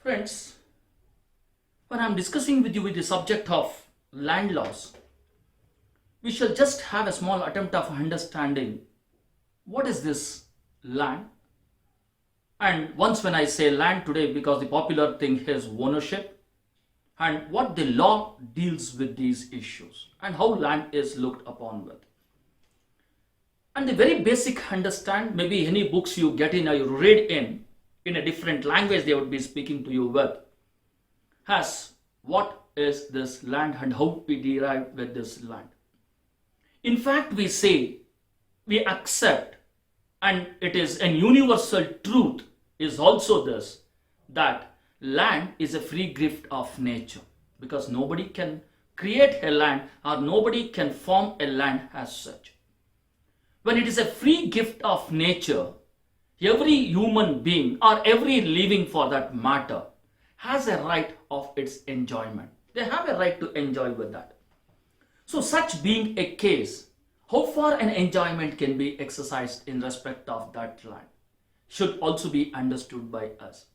Friends, when I am discussing with you with the subject of land laws, we shall just have a small attempt of understanding what is this land. And once when I say land today, because the popular thing is ownership, and what the law deals with these issues and how land is looked upon with. And the very basic understand, maybe any books you get in or you read in a different language they would be speaking to you with, has what is this land and how we derive with this land. In fact, we say, we accept, and it is an universal truth is also this, that land is a free gift of nature, because nobody can create a land or nobody can form a land as such. When it is a free gift of nature, every human being or every living for that matter has a right of its enjoyment. They have a right to enjoy with that. So such being a case, how far an enjoyment can be exercised in respect of that land should also be understood by us.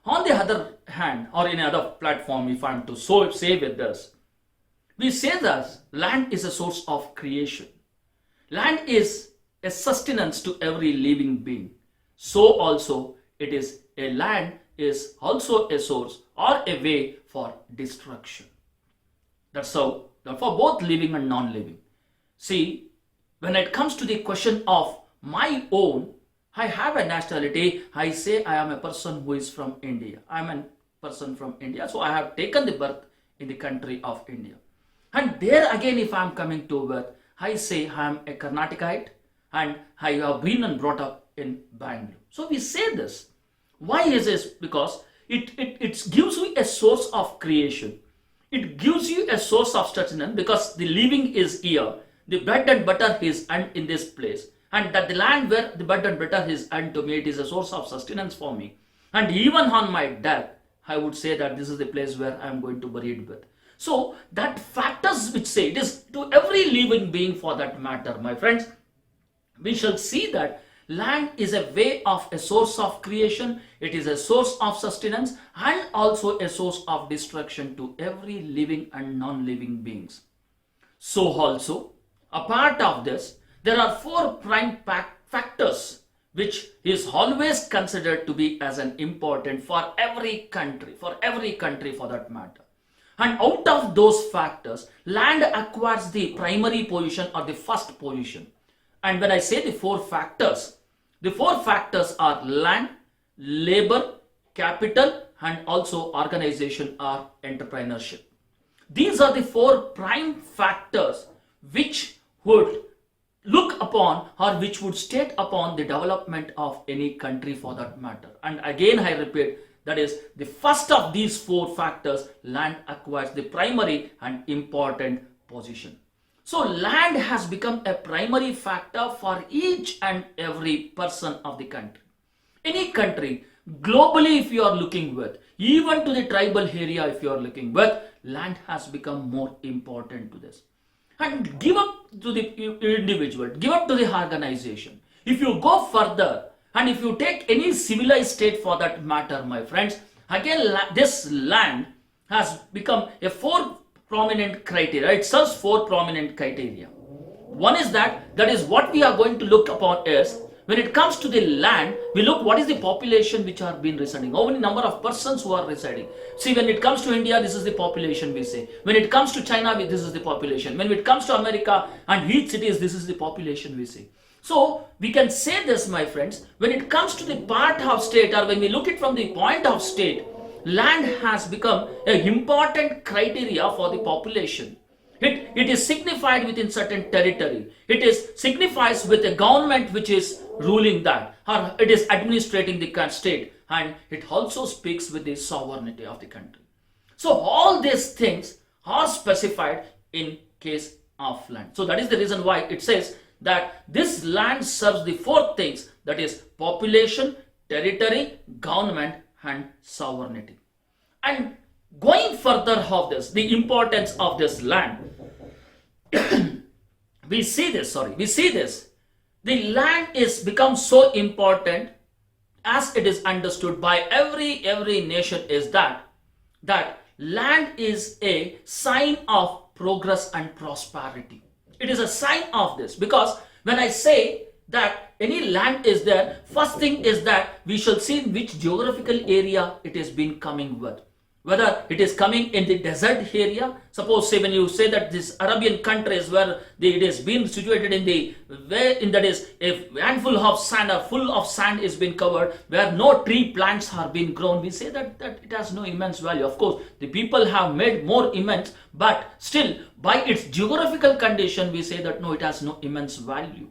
On the other hand, or in another platform, if I am to say with this, we say that land is a source of creation. Land is a sustenance to every living being. So also it is a land is also a source or a way for destruction. That's how, for both living and non-living. See, when it comes to the question of my own, I have a nationality. I say I am a person who is from India. I am a person from India. So I have taken the birth in the country of India. And there again, if I am coming to birth, I say I am a Karnatikite and I have been and brought up in Bangalore. So we say this. Why is this? Because it gives you a source of creation. It gives you a source of sustenance, because the living is here. The bread and butter is earned in this place. And that the land where the bread and butter is earned to me, it is a source of sustenance for me. And even on my death, I would say that this is the place where I am going to bury it with. So that factors which say it is to every living being for that matter, my friends, we shall see that land is a way of a source of creation. It is a source of sustenance and also a source of destruction to every living and non-living beings. So also, a part of this, there are four prime factors which is always considered to be as an important for every country for that matter. And out of those factors, land acquires the primary position or the first position. And when I say the four factors are land, labor, capital, and also organization or entrepreneurship. These are the four prime factors which would look upon or which would state upon the development of any country for that matter. And again I repeat, that is the first of these four factors, land acquires the primary and important position. So land has become a primary factor for each and every person of the country. Any country, globally if you are looking with, even to the tribal area if you are looking with, land has become more important to this. And give up to the individual, give up to the organization. If you go further and if you take any civilized state for that matter, my friends, again this land has become a four prominent criteria. It serves four prominent criteria. One is that is what we are going to look upon is, when it comes to the land, we look what is the population which are been residing, how many number of persons who are residing. See, when it comes to India, this is the population we say. When it comes to China, this is the population. When it comes to America and each cities, this is the population we say. So we can say this, my friends, when it comes to the part of state, or when we look it from the point of state, land has become an important criteria for the population. It is signified within certain territory. It is signifies with a government which is ruling that, or it is administrating the state, and it also speaks with the sovereignty of the country. So all these things are specified in case of land. So that is the reason why it says that this land serves the four things, that is population, territory, government, and sovereignty. And going further of this, the importance of this land, we see this. The land is become so important as it is understood by every nation is that land is a sign of progress and prosperity. It is a sign of this, because when I say that any land is there, first thing is that we shall see which geographical area it has been coming with. Whether it is coming in the desert area, suppose say when you say that this Arabian countries where it is been situated in the where in that is a handful of sand or full of sand is been covered, where no tree plants are being grown, we say that it has no immense value. Of course, the people have made more immense, but still by its geographical condition we say that no, it has no immense value.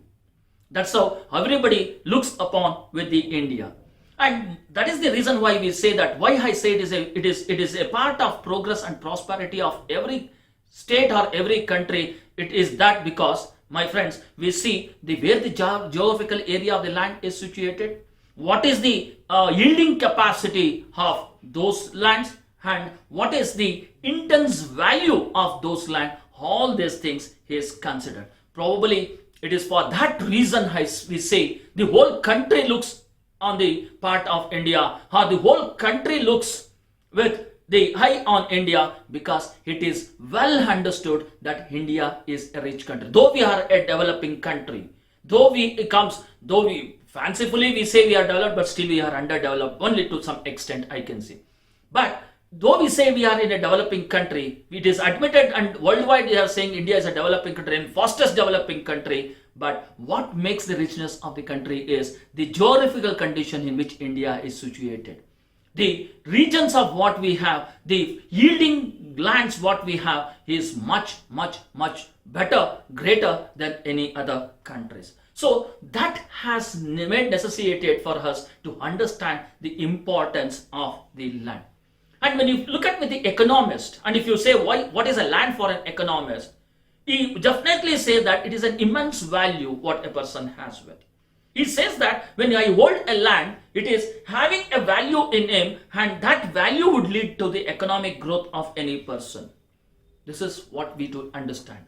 That's how everybody looks upon with the India. And that is the reason why we say that, why I say it is a part of progress and prosperity of every state or every country. It is that because, my friends, we see where the geographical area of the land is situated, what is the yielding capacity of those lands, and what is the intense value of those land. All these things is considered. Probably it is for that reason we say the whole country looks on the part of India, or the whole country looks with the eye on India, because it is well understood that India is a rich country. Though we are a developing country, though we fancifully we say we are developed, but still we are underdeveloped only to some extent, I can say. But though we say we are in a developing country, it is admitted and worldwide they are saying India is a developing country and fastest developing country. But what makes the richness of the country is the geographical condition in which India is situated. The regions of what we have, the yielding lands what we have is much better, greater than any other countries. So that has made necessitated for us to understand the importance of the land. And when you look at with the economist, and if you say what is a land for an economist, he definitely say that it is an immense value what a person has with. He says that when I hold a land, it is having a value in him, and that value would lead to the economic growth of any person. This is what we to understand.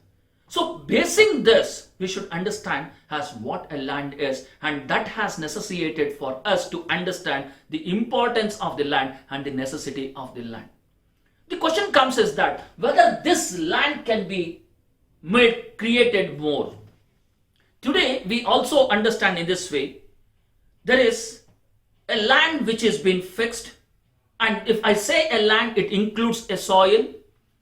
So basing this, we should understand as what a land is, and that has necessitated for us to understand the importance of the land and the necessity of the land. The question comes is that whether this land can be created more. Today we also understand in this way, there is a land which has been fixed, and if I say a land, it includes a soil,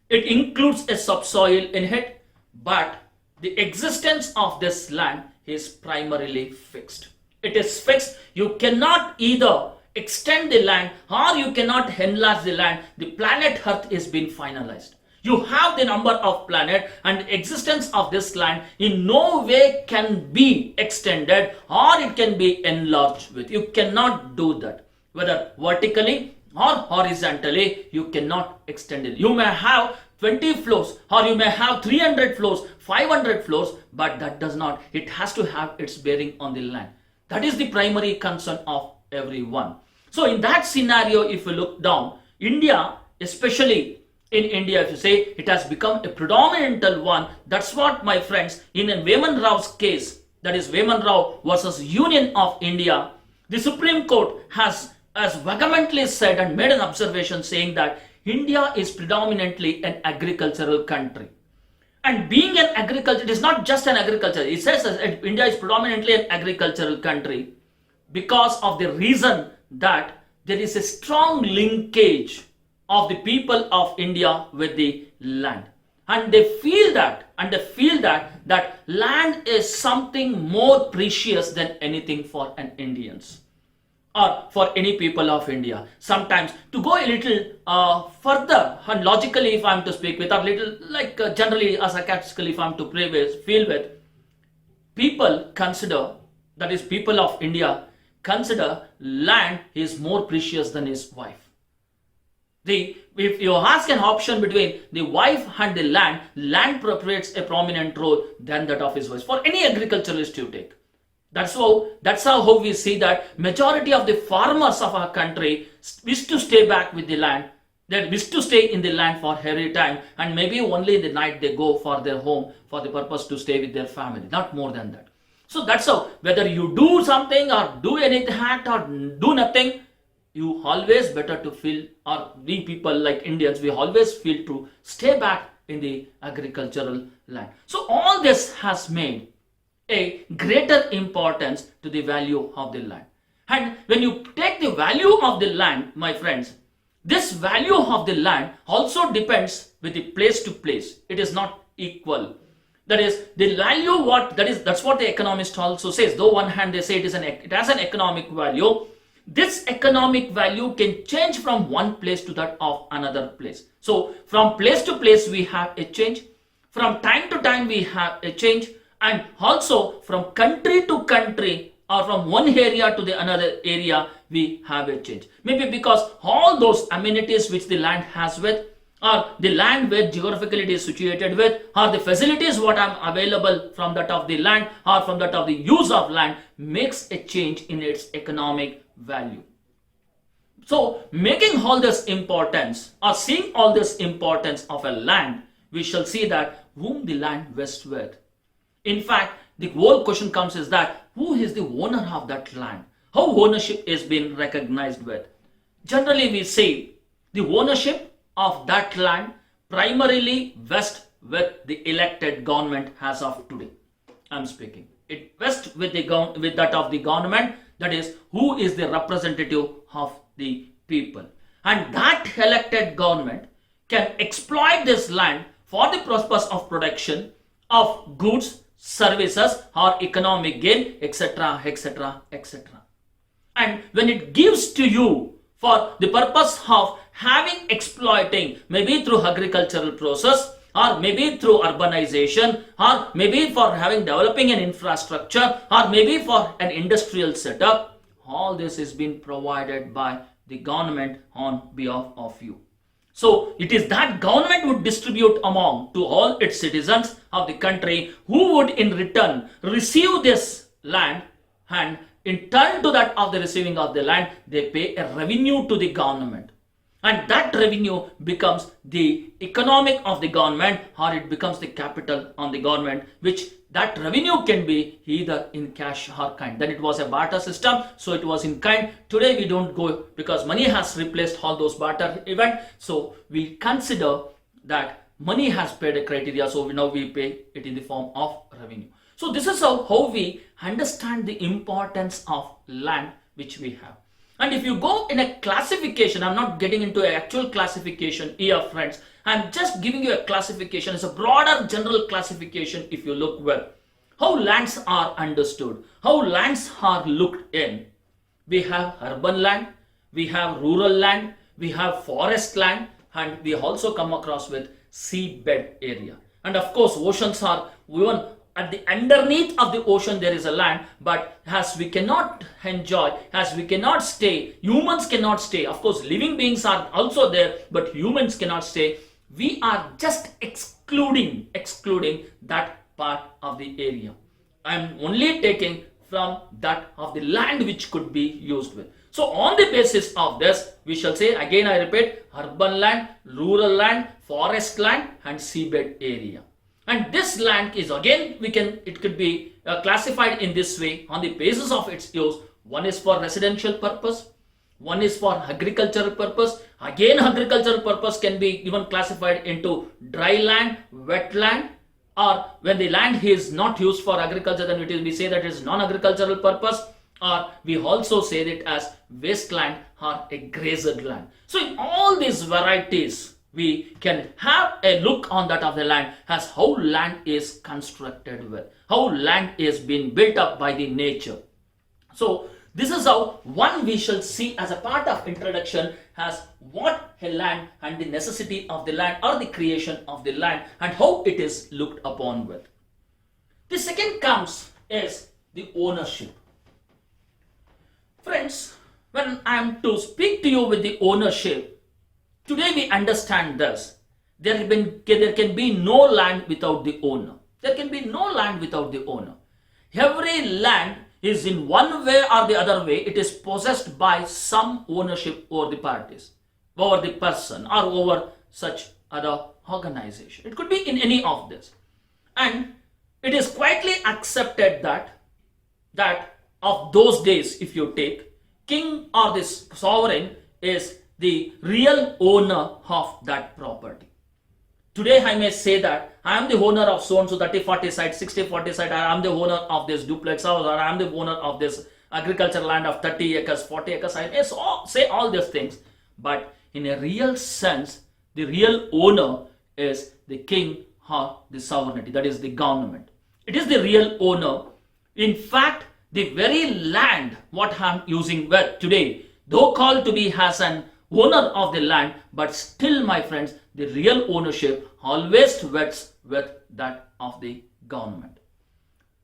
it includes a subsoil in it, but the existence of this land is primarily fixed. It is fixed. You cannot either extend the land or you cannot enlarge the land. The planet Earth is being finalized. You have the number of planet, and the existence of this land in no way can be extended or it can be enlarged with. You cannot do that. Whether vertically or horizontally, you cannot extend it. You may have 20 floors or you may have 300 floors, 500 floors, but that does not. It has to have its bearing on the land. That is the primary concern of everyone. So in that scenario, if you look down, India, especially in India, if you say it has become a predominant one, that's what, my friends, in Veman Rao's case, that is Veman Rao versus Union of India, the Supreme Court has vehemently said and made an observation saying that India is predominantly an agricultural country. And being an agriculture, it is not just an agriculture. It says that India is predominantly an agricultural country because of the reason that there is a strong linkage of the people of India with the land. And they feel that, that land is something more precious than anything for an Indians or for any people of India. Sometimes to go a little further and logically, if I am to speak with, or little like generally as sarcastically if I am to feel with, people consider, that is people of India, consider land is more precious than his wife. If you ask an option between the wife and the land appropriates a prominent role than that of his wife. For any agriculturalist you take. That's how we see that majority of the farmers of our country wish to stay back with the land. They wish to stay in the land for every time, and maybe only in the night they go for their home for the purpose to stay with their family. Not more than that. So that's how, whether you do something or do anything act or do nothing, you always better to feel, or we people like Indians, we always feel to stay back in the agricultural land. So all this has made a greater importance to the value of the land. And when you take the value of the land, my friends, this value of the land also depends with the place to place. It is not equal. That is, the value that's what the economist also says. Though one hand they say it has an economic value, this economic value can change from one place to that of another place. So from place to place we have a change, from time to time we have a change, and also from country to country or from one area to the another area we have a change. Maybe because all those amenities which the land has with, or the land where geographically it is situated with, or the facilities what are available from that of the land or from that of the use of land, makes a change in its economic value. So making all this importance, or seeing all this importance of a land, we shall see that whom the land vests with. In fact, the whole question comes is that who is the owner of that land? How ownership is being recognized with? Generally we say the ownership of that land primarily vests with the elected government as of today. I'm speaking. It vests with that of the government, that is, who is the representative of the people. And that elected government can exploit this land for the purpose of production of goods, services, or economic gain, etc., etc., etc. And when it gives to you for the purpose of exploiting, maybe through agricultural process, or maybe through urbanization, or maybe for developing an infrastructure, or maybe for an industrial setup, all this is being provided by the government on behalf of you. So it is that government would distribute among to all its citizens of the country, who would in return receive this land, and in turn to that of the receiving of the land, they pay a revenue to the government. And that revenue becomes the economic of the government, or it becomes the capital on the government, which that revenue can be either in cash or kind. Then it was a barter system, so it was in kind. Today we don't go, because money has replaced all those barter event. So we consider that money has paid a criteria, so now we pay it in the form of revenue. So this is how we understand the importance of land which we have. And if you go in a classification, I'm not getting into an actual classification here, friends. I'm just giving you a classification. It's a broader general classification if you look well. How lands are understood, how lands are looked in. We have urban land, we have rural land, we have forest land, and we also come across with seabed area. And of course, oceans are even at the underneath of the ocean there is a land, but as we cannot enjoy, as we cannot stay, humans cannot stay. Of course, living beings are also there, but humans cannot stay. We are just excluding that part of the area. I am only taking from that of the land which could be used with. So on the basis of this, we shall say, again I repeat, urban land, rural land, forest land, and seabed area. And this land is again, it could be classified in this way on the basis of its use. One is for residential purpose, one is for agricultural purpose. Again, agricultural purpose can be even classified into dry land, wet land, or when the land is not used for agriculture, then we say that it is non-agricultural purpose, or we also say it as wasteland or a grazed land. So in all these varieties, we can have a look on that of the land as how land is constructed with, how land is being built up by the nature. So this is how one we shall see as a part of introduction as what a land and the necessity of the land or the creation of the land and how it is looked upon with. The second comes is the ownership. Friends, when I am to speak to you with the ownership, today we understand this. There can be no land without the owner. There can be no land without the owner. Every land is in one way or the other way, it is possessed by some ownership over the parties, over the person or over such other organization. It could be in any of this. And it is quietly accepted that that of those days, if you take, king or this sovereign is the real owner of that property. Today I may say that I am the owner of so and so 30-40 site, 60-40 site, I am the owner of this duplex house, or I am the owner of this agricultural land of 30 acres, 40 acres. I may say all these things, but in a real sense, the real owner is the king or the sovereignty, that is the government. It is the real owner. In fact, the very land what I am using today, though called to be as an owner of the land, but still, my friends, the real ownership always rests with that of the government.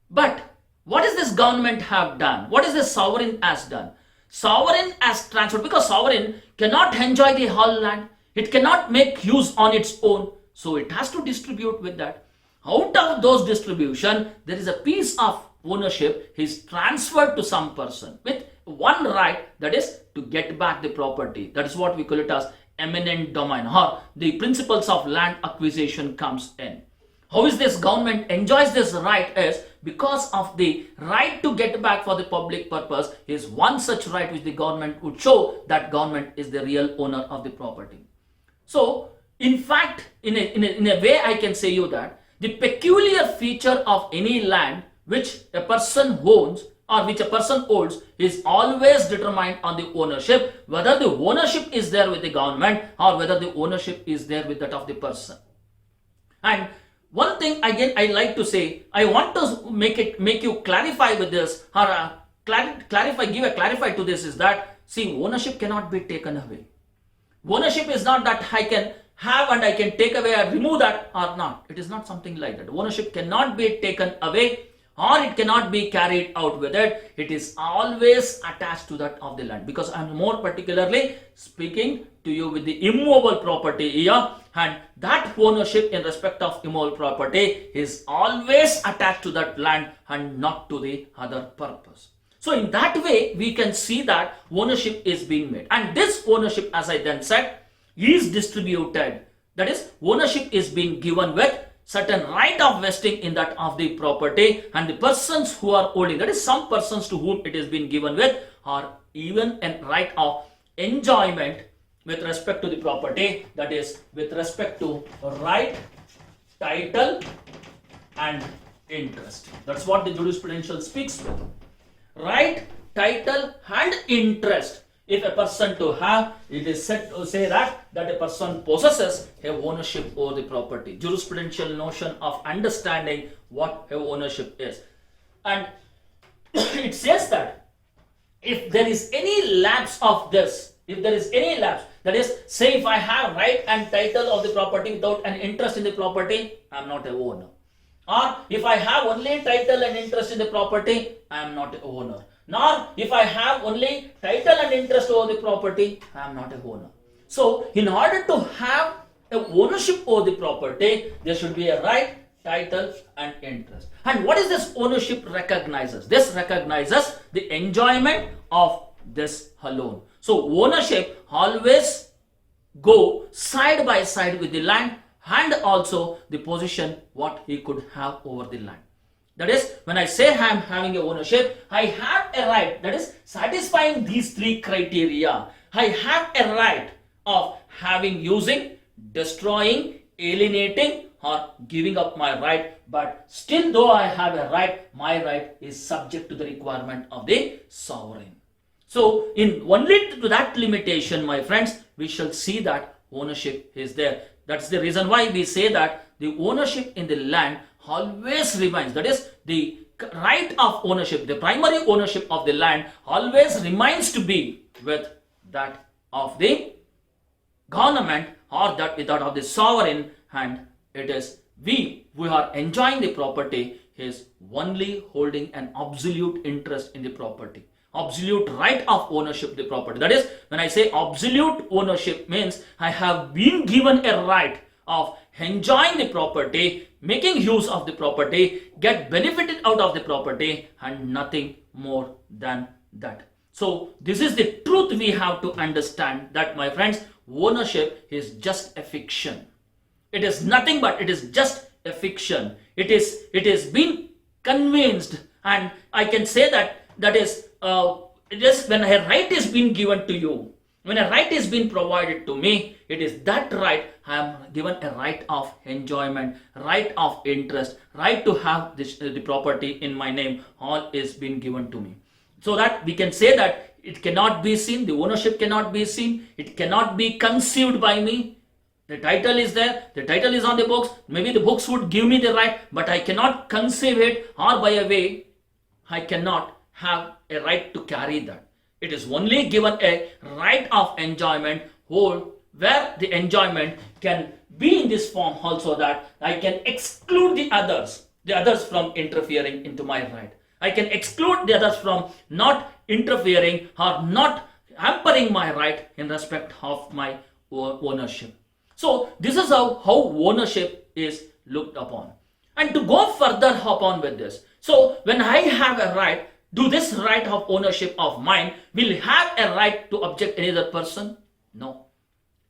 But what is this government have done? What is this sovereign has done? Sovereign has transferred, because sovereign cannot enjoy the whole land. It cannot make use on its own. So it has to distribute with that. Out of those distribution, there is a piece of ownership is transferred to some person with one right, that is to get back the property. That is what we call it as eminent domain, or the principles of land acquisition comes in. How is this government enjoys this right is because of the right to get back for the public purpose is one such right which the government would show that government is the real owner of the property. So in fact, in a way I can say you that the peculiar feature of any land which a person owns or which a person holds is always determined on the ownership, whether the ownership is there with the government or whether the ownership is there with that of the person. And one thing again I like to say, I want to make you clarify with this, or clarify to this, is that see, ownership cannot be taken away. Ownership is not that I can have and I can take away or remove that or not. It is not something like that. Ownership cannot be taken away or it cannot be carried out with it. It is always attached to that of the land, because I am more particularly speaking to you with the immovable property here, and that ownership in respect of immovable property is always attached to that land and not to the other purpose. So in that way we can see that ownership is being made, and this ownership, as I then said, is distributed. That is, ownership is being given with certain right of vesting in that of the property, and the persons who are holding, that is, some persons to whom it is being given with, are even a right of enjoyment with respect to the property, that is with respect to right, title and interest. That's what the jurisprudential speaks with. Right, title and interest. If a person to have, it is said to say that a person possesses a ownership over the property. Jurisprudential notion of understanding what a ownership is. And it says that if there is any lapse of this, that is, say if I have right and title of the property without an interest in the property, I am not a owner. Or if I have only title and interest in the property, I am not an owner. Nor if I have only title and interest over the property, I am not a owner. So in order to have a ownership over the property, there should be a right, title and interest. And what is this ownership recognizes? This recognizes the enjoyment of this alone. So ownership always go side by side with the land and also the position what he could have over the land. That is, when I say I am having a ownership, I have a right, that is satisfying these three criteria. I have a right of having, using, destroying, alienating or giving up my right, but still though I have a right, my right is subject to the requirement of the sovereign. So in only to that limitation, my friends, we shall see that ownership is there. That's the reason why we say that the ownership in the land always remains, that is, the right of ownership, the primary ownership of the land always remains to be with that of the government or that of the sovereign, and it is we who are enjoying the property is only holding an absolute interest in the property, absolute right of ownership of the property. That is, when I say absolute ownership, means I have been given a right of enjoying the property, making use of the property, get benefited out of the property, and nothing more than that. So this is the truth we have to understand, that my friends, ownership is just a fiction. It is nothing but it is just a fiction. It is been convinced and I can say that is just when a right is being given to you, when a right is being provided to me, it is that right I am given a right of enjoyment, right of interest, right to have this the property in my name. All is being given to me, so that we can say that it cannot be seen, the ownership cannot be seen, it cannot be conceived by me. The title is there, the title is on the books, maybe the books would give me the right, but I cannot conceive it, or by a way I cannot have a right to carry that. It is only given a right of enjoyment, where the enjoyment can be in this form also, that I can exclude the others from interfering into my right. I can exclude the others from not interfering or not hampering my right in respect of my ownership. So this is how ownership is looked upon. And to go further upon with this, so when I have a right, do this right of ownership of mine will have a right to object any other person? No,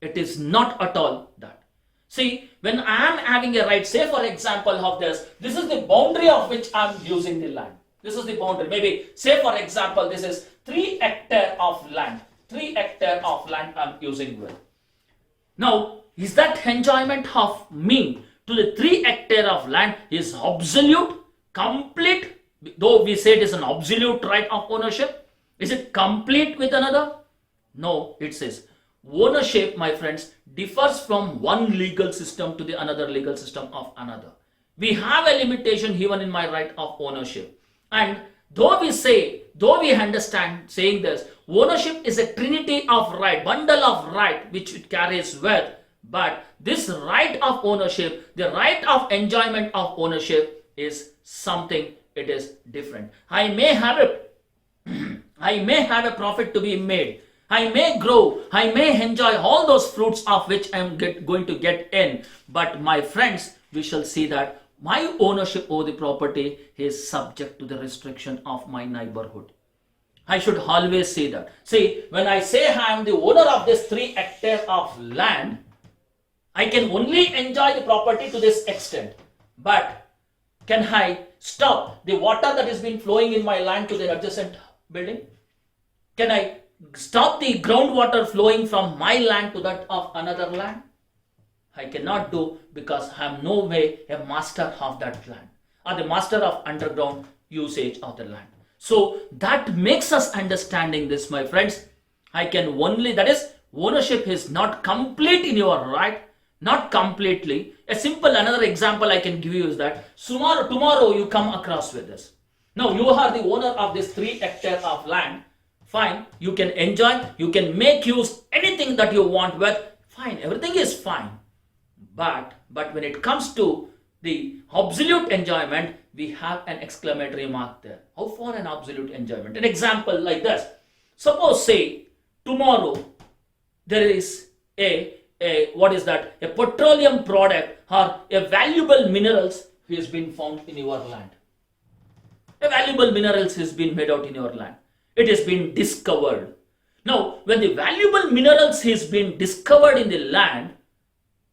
it is not at all that. See, when I am having a right, say for example of this is the boundary of which I am using the land. This is the boundary. Maybe say for example, this is 3 hectares of land. 3 hectares of land I am using with. Now, is that enjoyment of me to the 3 hectares of land is absolute, complete, though we say it is an absolute right of ownership? Is it complete with another? No, it says ownership, my friends, differs from one legal system to the another legal system of another. We have a limitation even in my right of ownership. And though we understand saying this, ownership is a trinity of right, bundle of right which it carries with, but this right of ownership, the right of enjoyment of ownership is something, it is different. I may have a profit to be made. I may grow, I may enjoy all those fruits of which I am going to get in. But my friends, we shall see that my ownership over the property is subject to the restriction of my neighborhood. I should always say that. See, when I say I am the owner of this 3 hectares of land, I can only enjoy the property to this extent. But can I stop the water that is being flowing in my land to the adjacent building? Can I stop the groundwater flowing from my land to that of another land? I cannot do, because I am no way a master of that land or the master of underground usage of the land. So that makes us understanding this, my friends. I can only, that is, ownership is not complete in your right, not completely. A simple another example I can give you is that tomorrow you come across with this. Now you are the owner of this 3 hectares of land. Fine, you can enjoy, you can make use anything that you want with. Fine, everything is fine. But when it comes to the absolute enjoyment, we have an exclamatory mark there. How far an absolute enjoyment? An example like this. Suppose say tomorrow there is a petroleum product or a valuable minerals has been found in your land. A valuable minerals has been made out in your land. It has been discovered. Now, when the valuable minerals has been discovered in the land,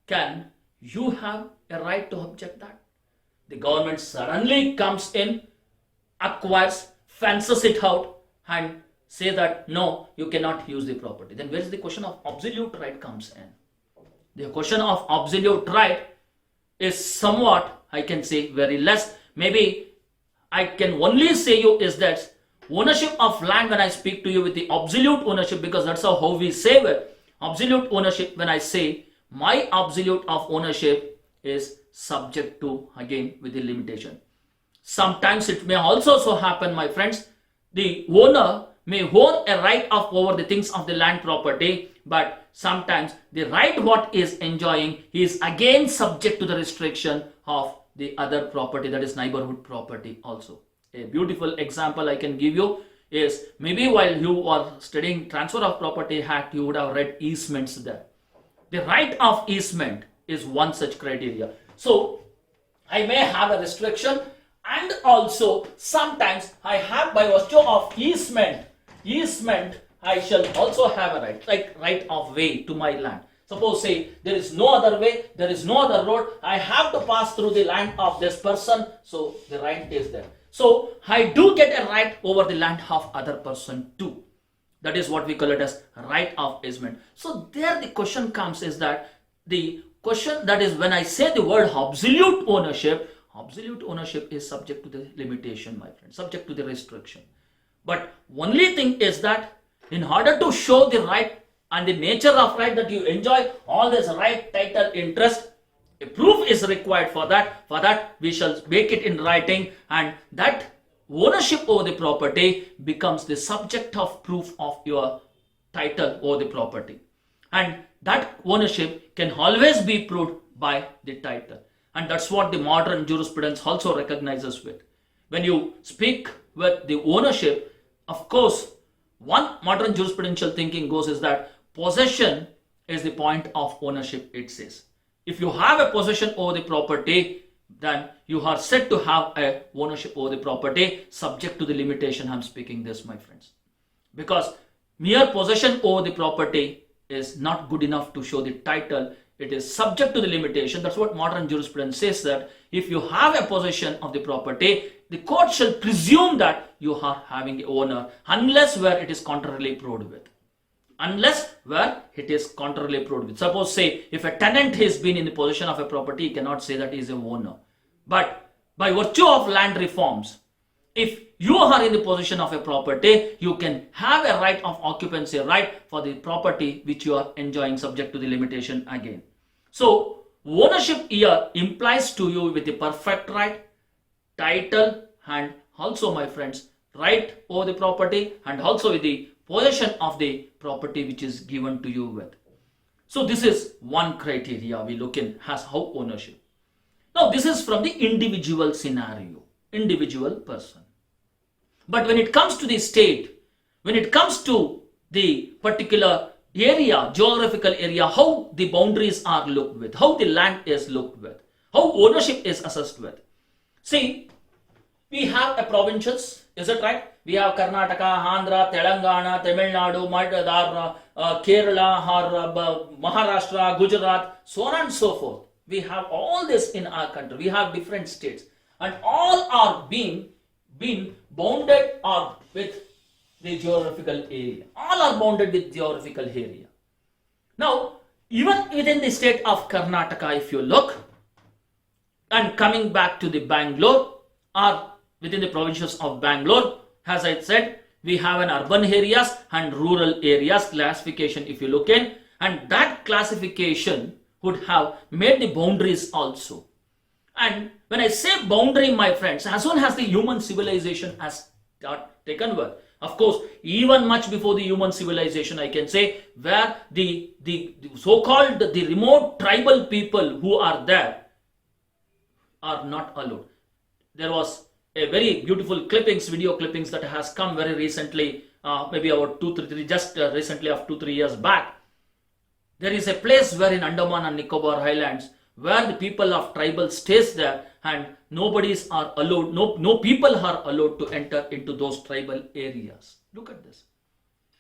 can you have a right to object that? The government suddenly comes in, acquires, fences it out, and say that no, you cannot use the property. Then where is the question of absolute right comes in? The question of absolute right is somewhat, I can say, very less. Maybe I can only say you is that ownership of land, when I speak to you with the absolute ownership, because that's how we say it. Absolute ownership, when I say my absolute of ownership is subject to, again, with the limitation. Sometimes it may also so happen, my friends, the owner may own a right of over the things of the land property, but sometimes the right what is enjoying is again subject to the restriction of the other property, that is neighborhood property also. A beautiful example I can give you is, maybe while you are studying Transfer of Property Act, you would have read easements there. The right of easement is one such criteria. So I may have a restriction, and also sometimes I have, by virtue of easement I shall also have a right, like right of way to my land. Suppose say there is no other way, there is no other road, I have to pass through the land of this person, so the right is there. So I do get a right over the land of other person too. That is what we call it as right of easement. So there the question comes is that the question that is when I say the word absolute ownership is subject to the limitation, my friend, subject to the restriction. But only thing is that in order to show the right and the nature of right that you enjoy all this right, title, interest, a proof is required for that. For that we shall make it in writing, and that ownership over the property becomes the subject of proof of your title over the property. And that ownership can always be proved by the title. And that's what the modern jurisprudence also recognizes with. When you speak with the ownership, of course, one modern jurisprudential thinking goes is that possession is the point of ownership, it says. If you have a possession over the property, then you are said to have a ownership over the property subject to the limitation. I'm speaking this, my friends. Because mere possession over the property is not good enough to show the title. It is subject to the limitation. That's what modern jurisprudence says, that if you have a possession of the property, the court shall presume that you are having the owner unless where it is contrarily proved with. Unless where it is contrarily proved with. Suppose say if a tenant has been in the possession of a property, he cannot say that he is a owner. But by virtue of land reforms, if you are in the possession of a property, you can have a right of occupancy right for the property which you are enjoying subject to the limitation again. So ownership here implies to you with the perfect right, title, and also, my friends, right over the property, and also with the possession of the property which is given to you with. So this is one criteria we look in as how ownership. Now this is from the individual scenario, individual person. But when it comes to the state, when it comes to the particular area, geographical area, how the boundaries are looked with, how the land is looked with, how ownership is assessed with. See, we have a provincials, is it right? We have Karnataka, Andhra, Telangana, Tamil Nadu, Kerala, Maharashtra, Gujarat, so on and so forth. We have all this in our country. We have different states, and all are being bounded or with the geographical area. All are bounded with geographical area. Now, even within the state of Karnataka, if you look, and coming back to the Bangalore, or within the provinces of Bangalore, as I said, we have an urban areas and rural areas classification if you look in, and that classification would have made the boundaries also. And when I say boundary, my friends, as soon as the human civilization has taken birth, of course, even much before the human civilization, I can say, where the so-called the remote tribal people who are there are not allowed. There was a very beautiful video clippings that has come very recently, maybe about 2-3, just recently of 2-3 years back. There is a place where in Andaman and Nicobar Islands, where the people of tribal stays there, and nobody's are allowed, no people are allowed to enter into those tribal areas. Look at this.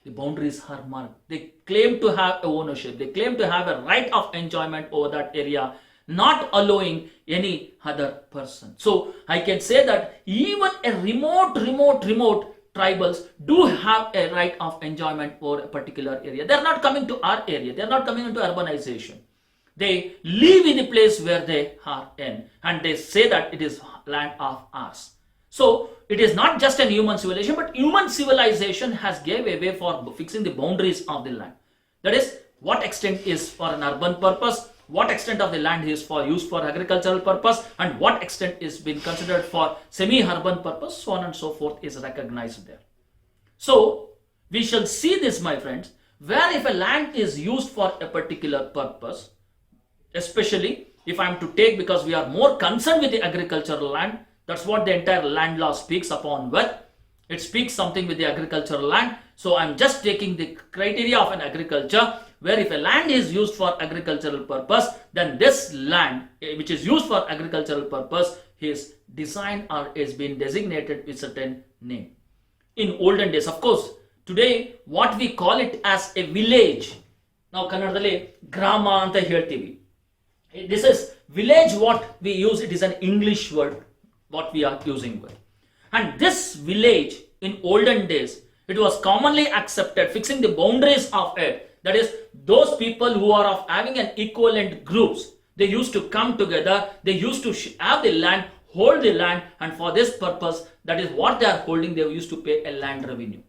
The boundaries are marked. They claim to have ownership. They claim to have a right of enjoyment over that area, not allowing any other person. So I can say that even a remote tribals do have a right of enjoyment over a particular area. They are not coming to our area. They are not coming into urbanization. They live in the place where they are in, and they say that it is land of ours. So it is not just a human civilization, but human civilization has gave a way for fixing the boundaries of the land. That is, what extent is for an urban purpose, what extent of the land is for used for agricultural purpose, and what extent is being considered for semi-urban purpose, so on and so forth is recognized there. So we shall see this, my friends, where if a land is used for a particular purpose, especially if I am to take, because we are more concerned with the agricultural land, that's what the entire land law speaks upon with. It speaks something with the agricultural land. So I am just taking the criteria of an agriculture, where if a land is used for agricultural purpose, then this land which is used for agricultural purpose is designed or is being designated with certain name. In olden days, of course, today what we call it as a village. Now Kannadadalli grama anta ಹೇಳ್ತೀವಿ. This is village, what we use, it is an English word what we are using with. And this village in olden days, it was commonly accepted, fixing the boundaries of it. That is, those people who are of having an equivalent groups, they used to come together, they used to have the land, hold the land, and for this purpose, that is what they are holding, they used to pay a land revenue.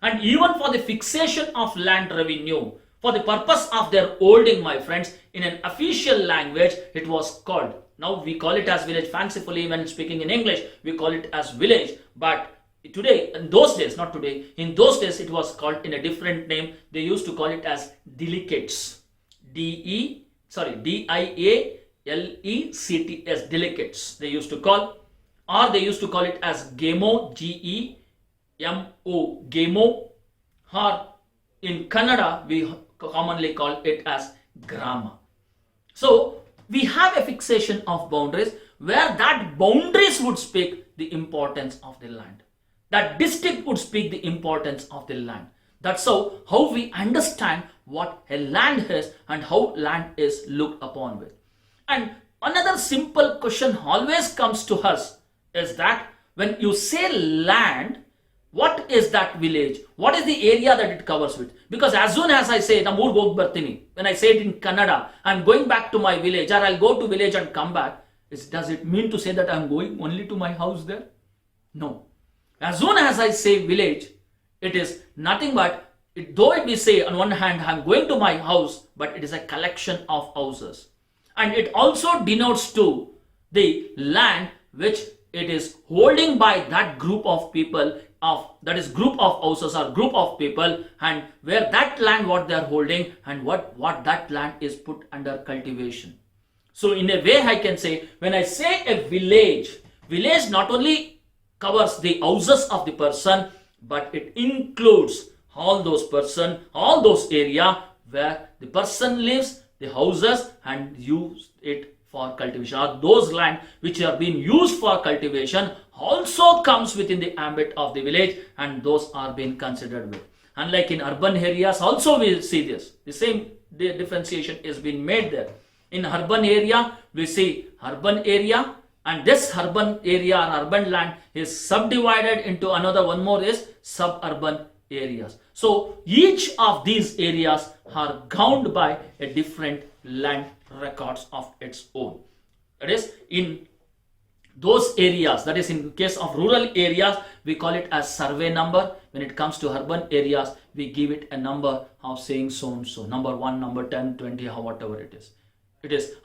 And even for the fixation of land revenue, for the purpose of their holding, my friends, in an official language, it was called. Now we call it as village. Fancifully, when speaking in English, we call it as village. But today, in those days, not today, in those days, it was called in a different name. They used to call it as delegates. D-I-A-L-E-C-T-S, delegates. They used to call, or they used to call it as Gemo, G-E-M-O, Gemo, or in Kannada, we commonly call it as Grama. So, we have a fixation of boundaries where that boundaries would speak the importance of the land. That district would speak the importance of the land. That's how we understand what a land is and how land is looked upon with. And another simple question always comes to us is that when you say land, what is that village? What is the area that it covers with? Because as soon as I say, when I say it in Kannada, I'm going back to my village, or I'll go to village and come back, does it mean to say that I'm going only to my house there? No. As soon as I say village, it is nothing but, though it may say on one hand, I'm going to my house, but it is a collection of houses. And it also denotes to the land which it is holding by that group of people, that is group of houses or group of people, and where that land what they are holding and what that land is put under cultivation. So in a way I can say, when I say a village not only covers the houses of the person, but it includes all those person, all those area where the person lives, the houses, and use it for cultivation, or those land which are being used for cultivation also comes within the ambit of the village, and those are being considered with. Unlike in urban areas, also we see this. The same differentiation is being made there. In urban area, we see urban area, and this urban area or urban land is subdivided into another one more is suburban areas. So each of these areas are governed by a different land records of its own. That is, in those areas, that is in case of rural areas, we call it as survey number. When it comes to urban areas, we give it a number of saying so and so, number 1, number 10, 20, whatever it is.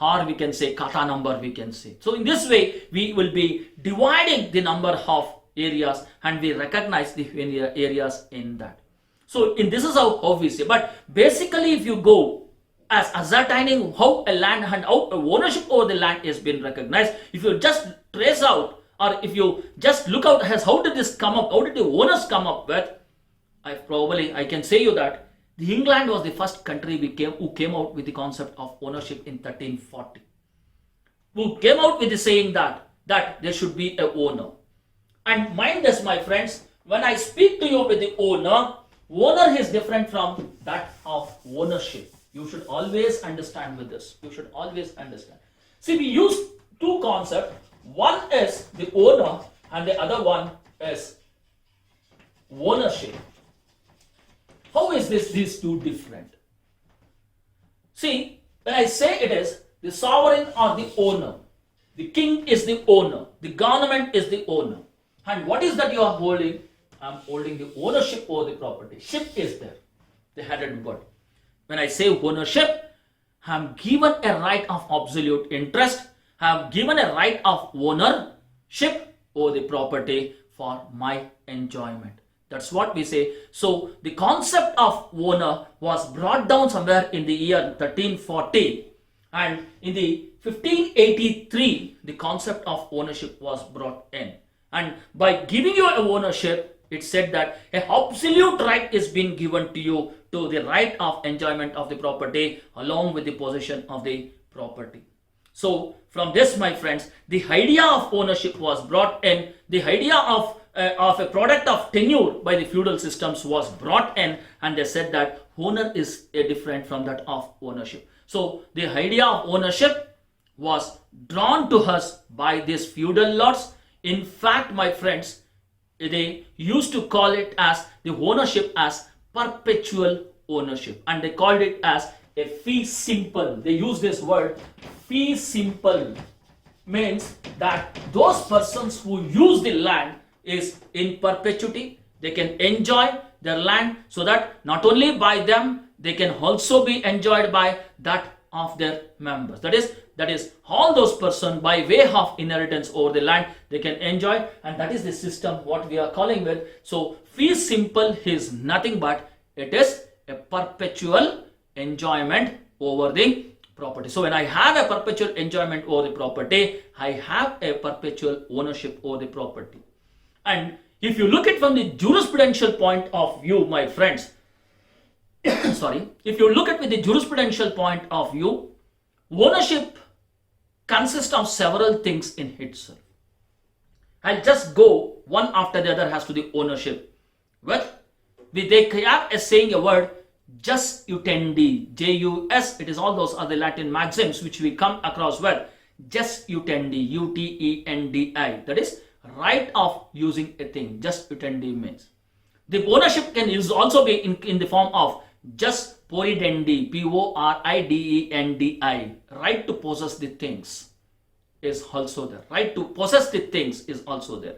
Or we can say kata number, we can say. So in this way, we will be dividing the number of areas, and we recognize the areas in that. So this is how we say. But basically, if you go as ascertaining how a land and how ownership over the land is being recognized, if you just trace out, or if you just look out as how did this come up, how did the owners come up with, I can say you that the England was the first country who came out with the concept of ownership in 1340. Who came out with the saying that there should be a owner. And mind this, my friends, when I speak to you with the owner is different from that of ownership. You should always understand with this. You should always understand. See, we use two concepts. One is the owner and the other one is ownership. How is these two different? See, when I say it is the sovereign or the owner, the king is the owner, the government is the owner. And what is that you are holding? I am holding the ownership over the property. Ship is there, the headed word. When I say ownership, I am given a right of absolute interest. I am given a right of ownership over the property for my enjoyment. That's what we say. So the concept of owner was brought down somewhere in the year 1340, and in the 1583 the concept of ownership was brought in. And by giving you a ownership, it said that an absolute right is being given to you to the right of enjoyment of the property along with the possession of the property. So from this, my friends, the idea of ownership was brought in. The idea of a product of tenure by the feudal systems was brought in, and they said that owner is different from that of ownership. So the idea of ownership was drawn to us by these feudal lords. In fact, my friends, they used to call it as the ownership as perpetual ownership, and they called it as a fee simple. They use this word fee simple, means that those persons who use the land is in perpetuity. They can enjoy their land, so that not only by them, they can also be enjoyed by that of their members. That is all those persons by way of inheritance over the land they can enjoy, and that is the system what we are calling with. So fee simple is nothing but it is a perpetual enjoyment over the property. So when I have a perpetual enjoyment over the property, I have a perpetual ownership over the property. And if you look at from the jurisprudential point of view, my friends, sorry, if you look at with the jurisprudential point of view, ownership consists of several things in itself. I'll just go one after the other as to the ownership. Well, they have a saying a word, jus utendi, J-U-S, it is all those are the Latin maxims which we come across with. Jus utendi, U-T-E-N-D-I, that is right of using a thing. Jus utendi means. The ownership can also be in the form of jus poridendi, P-O-R-I-D-E-N-D-I, right to possess the things is also there. Right to possess the things is also there.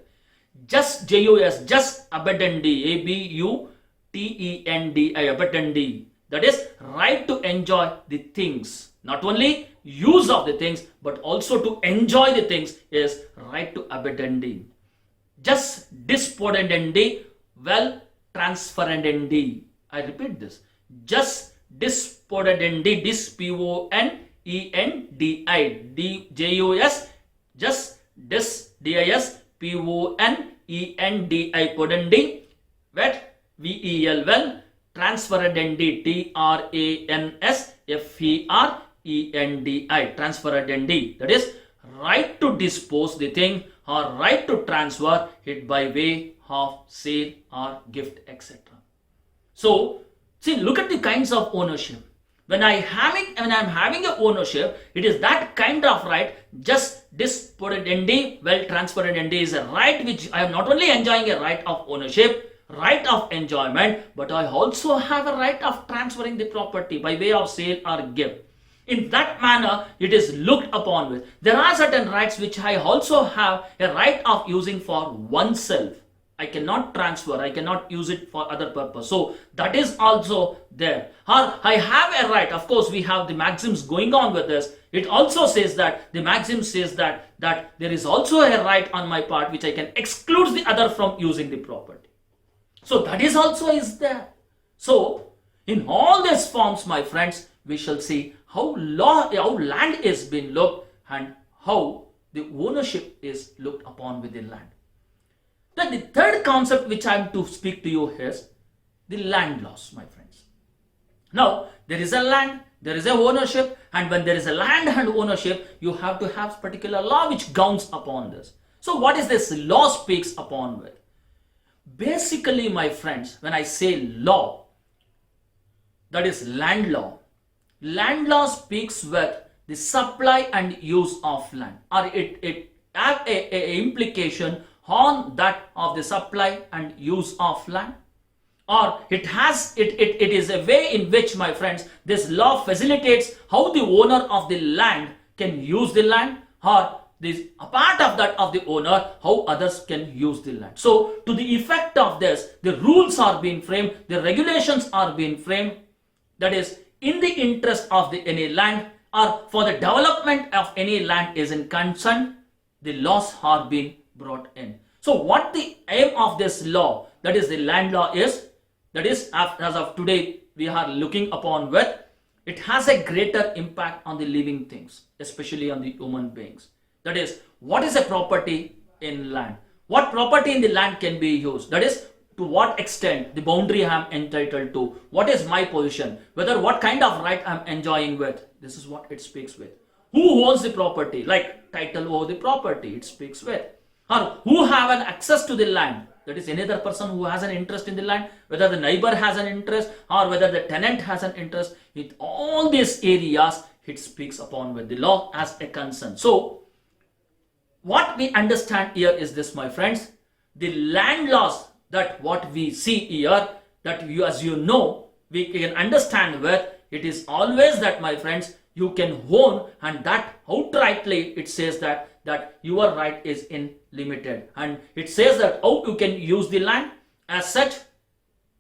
Jus, J-U-S, jus abedendi, A-B-U-T-E-N-D-I, abedendi, that is right to enjoy the things. Not only use of the things, but also to enjoy the things is right to abedendi. Jus dispodendi, well transferendendi. I repeat this. Jus dispodendi, dis P-O-N-E-N-D-I, D-J-U-S, jus dis, D-I-S, P-O-N-E-N-D-I, podendi, vet, V-E-L, well, transferedendi, T-R-A-N-S-F-E-R-E-N-D-I, transferedendi, that is right to dispose the thing or right to transfer it by way of sale or gift, etc. So, see, look at the kinds of ownership. When I'm having a ownership, it is that kind of right. Just dispodendi, well transferedendi is a right which I am not only enjoying a right of ownership, right of enjoyment, but I also have a right of transferring the property by way of sale or gift. In that manner, it is looked upon with. There are certain rights which I also have a right of using for oneself. I cannot transfer, I cannot use it for other purpose. So that is also there. Or I have a right, of course we have the maxims going on with this. It also says that, the maxim says that there is also a right on my part which I can exclude the other from using the property. So that is also is there. So in all these forms, my friends, we shall see how land is being looked and how the ownership is looked upon within land. Then the third concept which I am to speak to you is the land laws, my friends. Now, there is a land, there is a ownership, and when there is a land and ownership, you have to have particular law which governs upon this. So what is this law speaks upon with? Basically, my friends, when I say law, that is land law. Land law speaks with the supply and use of land, or it have a implication on that of the supply and use of land, or it is a way in which, my friends, this law facilitates how the owner of the land can use the land, or this a part of that of the owner how others can use the land. So to the effect of this, the rules are being framed, the regulations are being framed, that is in the interest of any land or for the development of any land is in concern, the laws are being brought in. So what the aim of this law, that is the land law is, that is as of today we are looking upon with, it has a greater impact on the living things, especially on the human beings. That is, what is a property in land? What property in the land can be used? That is, to what extent the boundary I am entitled to? What is my position? Whether what kind of right I am enjoying with? This is what it speaks with. Who owns the property? Like title over the property, it speaks with. Or who have an access to the land? That is any other person who has an interest in the land, whether the neighbor has an interest or whether the tenant has an interest. In all these areas, it speaks upon with the law as a concern. So, what we understand here is this, my friends. the land laws, that what we see here, that you, as you know, we can understand where it is always that, my friends, you can own, and that outrightly it says that your right is unlimited, and it says that how you can use the land. As such,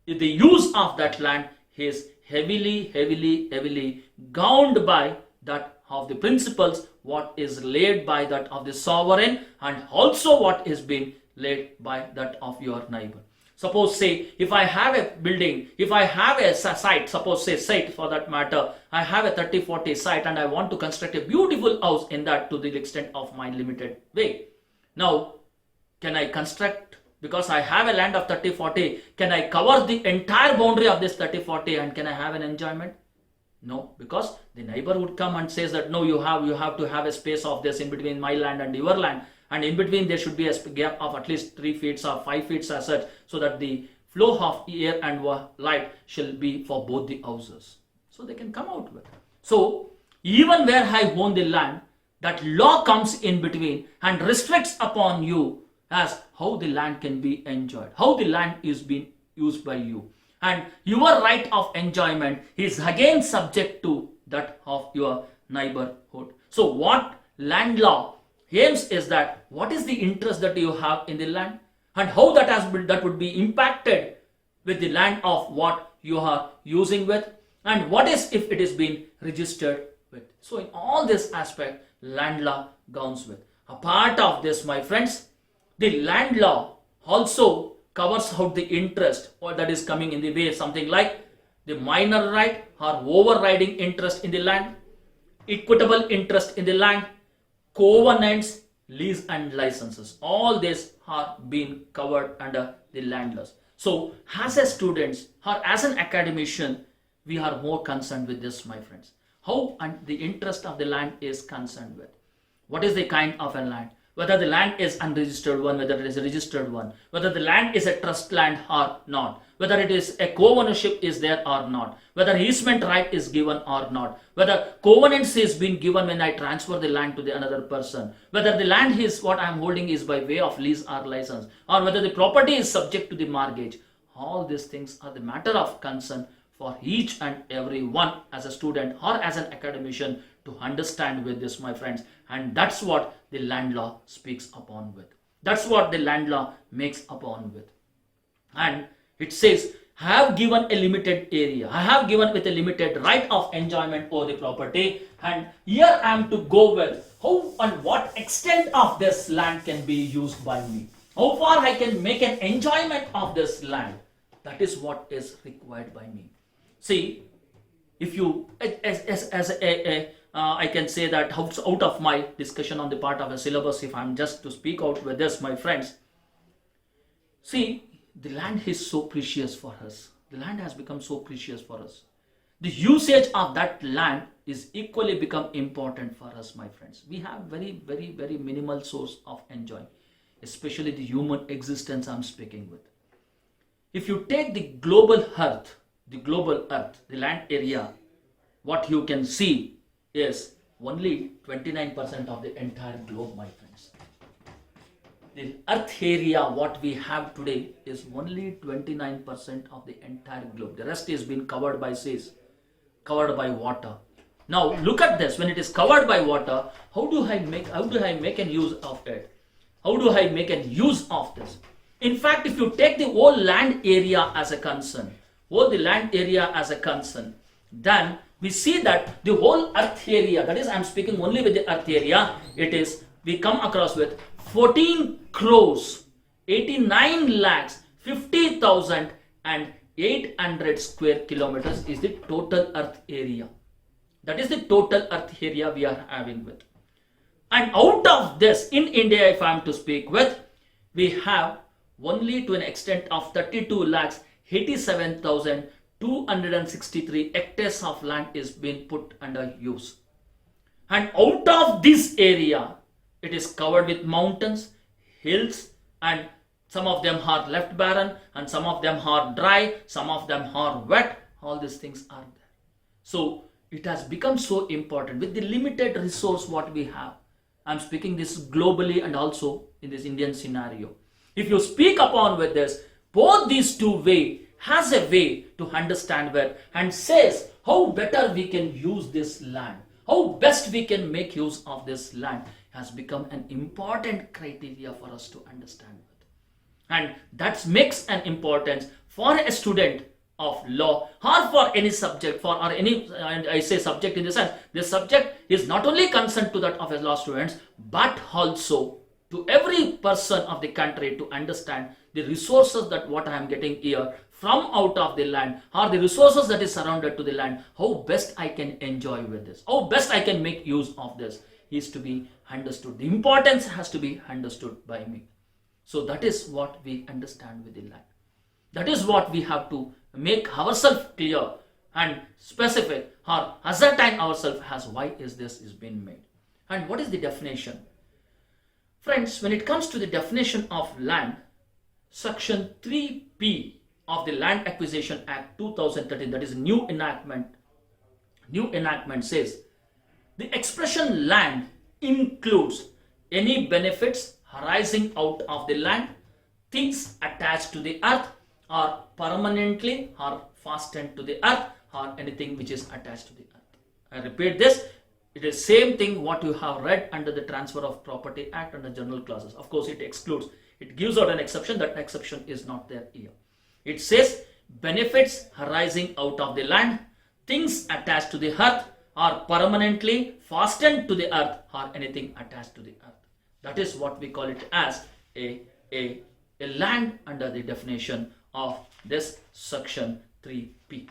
the use of that land is heavily governed by that of the principles what is laid by that of the sovereign, and also what is being laid by that of your neighbor. Suppose, say, if I have a building, if I have a site, suppose, say, site for that matter, I have a 30-40 site and I want to construct a beautiful house in that to the extent of my limited way. Now, can I construct, because I have a land of 30-40, can I cover the entire boundary of this 30-40 and can I have an enjoyment? No, because the neighbor would come and says that no, you have to have a space of this in between my land and your land, and in between there should be a gap of at least 3 feet or 5 feet as such, so that the flow of air and light shall be for both the houses, so they can come out with. So even where I own the land, that law comes in between and restricts upon you as how the land can be enjoyed, how the land is being used by you, and your right of enjoyment is again subject to that of your neighborhood. So what land law aims is that what is the interest that you have in the land, and how that would be impacted with the land of what you are using with, and what is if it is being registered with. So in all this aspect, land law governs with. A part of this, my friends, the land law also covers out the interest or that is coming in the way, something like the minor right or overriding interest in the land, equitable interest in the land, covenants, lease and licenses. All these are being covered under the land laws. So as a students or as an academician, we are more concerned with this, my friends. How and the interest of the land is concerned with. What is the kind of a land? Whether the land is unregistered one, whether it is a registered one, whether the land is a trust land or not, whether it is a co-ownership is there or not, whether easement right is given or not, whether covenants is being given when I transfer the land to the another person, whether the land is what I am holding is by way of lease or license, or whether the property is subject to the mortgage. All these things are the matter of concern for each and every one as a student or as an academician to understand with this, my friends. And that's what the land law speaks upon with. That's what the land law makes upon with. And it says, I have given a limited area. I have given with a limited right of enjoyment over the property. And here I am to go with how and what extent of this land can be used by me. How far I can make an enjoyment of this land. That is what is required by me. See, if you, I can say that out of my discussion on the part of a syllabus, if I'm just to speak out with this, my friends, see, the land is so precious for us. The land has become so precious for us. The usage of that land is equally become important for us, my friends. We have very minimal source of enjoying, especially the human existence I'm speaking with. If you take the global earth, the land area, what you can see is only 29% of the entire globe, my friends. The earth area what we have today is only 29% of the entire globe. The rest is being covered by seas, covered by water. Now look at this. When it is covered by water, how do I make an use of it? How do I make an use of this? In fact, if you take the whole land area as a concern, then we see that the whole earth area, that is, I'm speaking only with the earth area, we come across with 14 crores, 89 lakhs, 50,000 and 800 square kilometers is the total earth area. That is the total earth area we are having with. And out of this, in India, if I am to speak with, we have only to an extent of 32 lakhs, 87,263 hectares of land is being put under use. And out of this area, it is covered with mountains, hills, and some of them are left barren, and some of them are dry, some of them are wet. All these things are there. So it has become so important with the limited resource what we have. I'm speaking this globally and also in this Indian scenario. If you speak upon with this, both these two way has a way to understand where and says how better we can use this land, how best we can make use of this land has become an important criteria for us to understand. And that makes an importance for a student of law or for any subject for or any and I say subject in the sense this subject is not only concerned to that of a law students but also to every person of the country to understand the resources that what I am getting here from out of the land or the resources that is surrounded to the land, how best I can enjoy with this, how best I can make use of this is to be understood. The importance has to be understood by me. So that is what we understand with the land. That is what we have to make ourselves clear and specific or ascertain ourselves as why is this is being made. And what is the definition? Friends, when it comes to the definition of land, section 3p of the Land Acquisition Act 2013, that is new enactment says the expression land includes any benefits arising out of the land, things attached to the earth or permanently or fastened to the earth or anything which is attached to the earth. I repeat this, it is same thing what you have read under the Transfer of Property Act and the general clauses. Of course it excludes, it gives out an exception, that exception is not there here. It says benefits arising out of the land, things attached to the earth or permanently fastened to the earth or anything attached to the earth. That is what we call it as a land under the definition of this section 3p.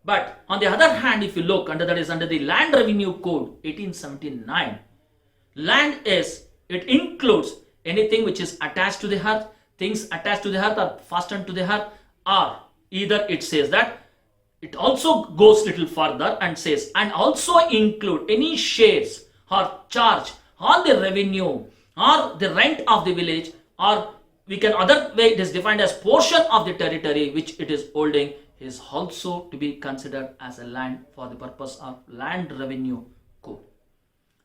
But on the other hand, if you look under that is under the Land Revenue Code 1879, land is, it includes anything which is attached to the earth, things attached to the earth or fastened to the earth, or either it says that it also goes little further and says and also include any shares or charge on the revenue or the rent of the village, or we can other way it is defined as portion of the territory which it is holding is also to be considered as a land for the purpose of Land Revenue Code.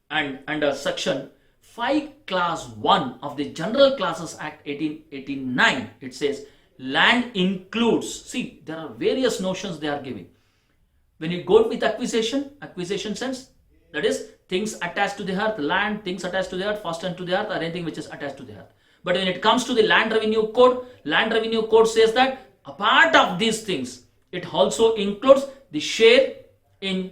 And under section 5 class 1 of the General Classes Act 1889, it says land includes, see there are various notions they are giving. When you go with acquisition sense, that is things attached to the earth, land, things attached to the earth, fastened to the earth or anything which is attached to the earth. But when it comes to the Land Revenue Code says that a part of these things, it also includes the share in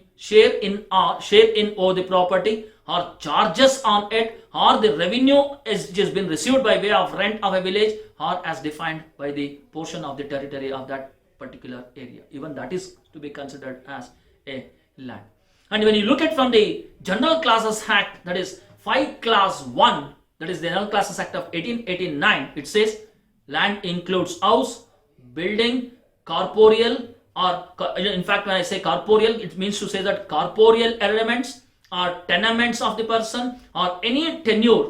or the property or charges on it or the revenue is just been received by way of rent of a village or as defined by the portion of the territory of that particular area. Even that is to be considered as a land. And when you look at from the General Classes Act, that is 5 class 1, that is the General Classes Act of 1889, it says land includes house, building, corporeal, or in fact when I say corporeal, it means to say that corporeal elements or tenements of the person or any tenure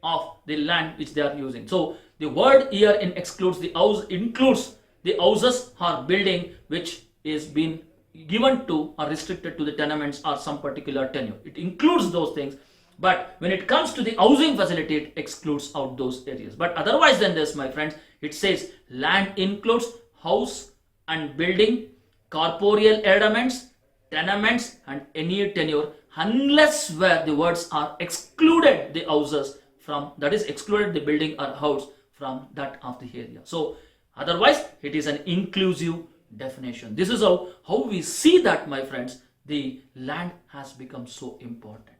of the land which they are using. So the word here excludes the house, includes the houses or building which is being given to or restricted to the tenements or some particular tenure. It includes those things. But when it comes to the housing facility, it excludes out those areas. But otherwise than this, my friends, it says land includes house and building, corporeal elements, tenements and any tenure, unless where the words are excluded the houses from, that is excluded the building or house from that of the area. So otherwise it is an inclusive definition. This is how we see that, my friends, the land has become so important.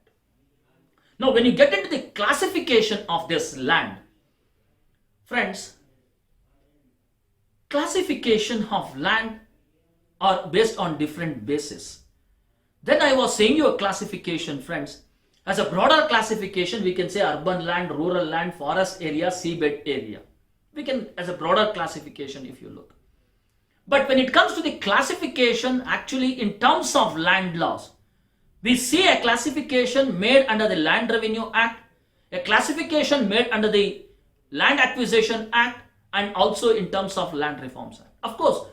Now when you get into the classification of this land, friends, classification of land are based on different bases. Then I was saying you a classification, friends. As a broader classification, we can say urban land, rural land, forest area, seabed area. We can, as a broader classification if you look. But when it comes to the classification, actually in terms of land laws, we see a classification made under the Land Revenue Act, a classification made under the Land Acquisition Act, and also in terms of Land Reforms Act. Of course,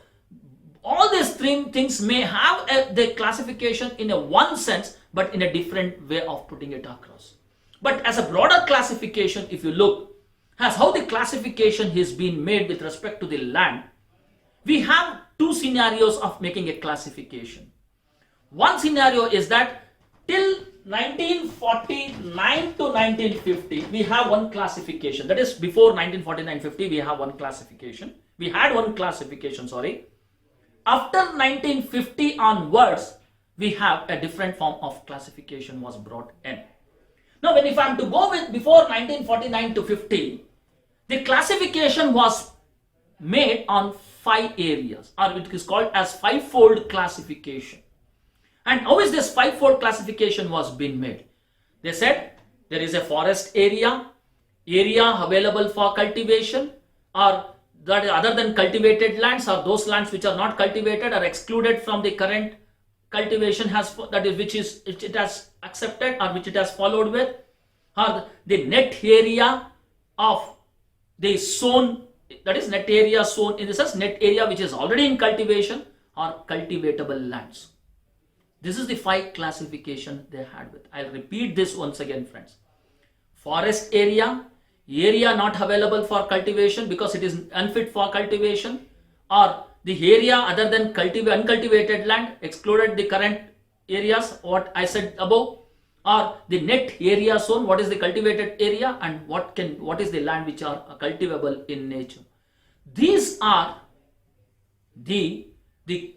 all these three things may have the classification in a one sense, but in a different way of putting it across. But as a broader classification, if you look, as how the classification has been made with respect to the land, we have two scenarios of making a classification. One scenario is that till 1949 to 1950, we have one classification. That is, before 1949-50, we have one classification. We had one classification, sorry. After 1950 onwards, we have a different form of classification was brought in. Now, if I am to go with before 1949 to 50, the classification was made on 5 areas, or it is called as five-fold classification. And how is this five-fold classification was being made? They said there is a forest area available for cultivation, or that other than cultivated lands, or those lands which are not cultivated are excluded from the current cultivation which it has accepted or which it has followed with, or the net area of the zone, that is net area zone in the sense net area which is already in cultivation, or cultivatable lands. This is the 5 classification they had with. I'll repeat this once again, friends. Forest area not available for cultivation because it is unfit for cultivation, or the area other than uncultivated land, excluded the current areas what I said above, or the net area zone, what is the cultivated area, and what is the land which are cultivable in nature. These are the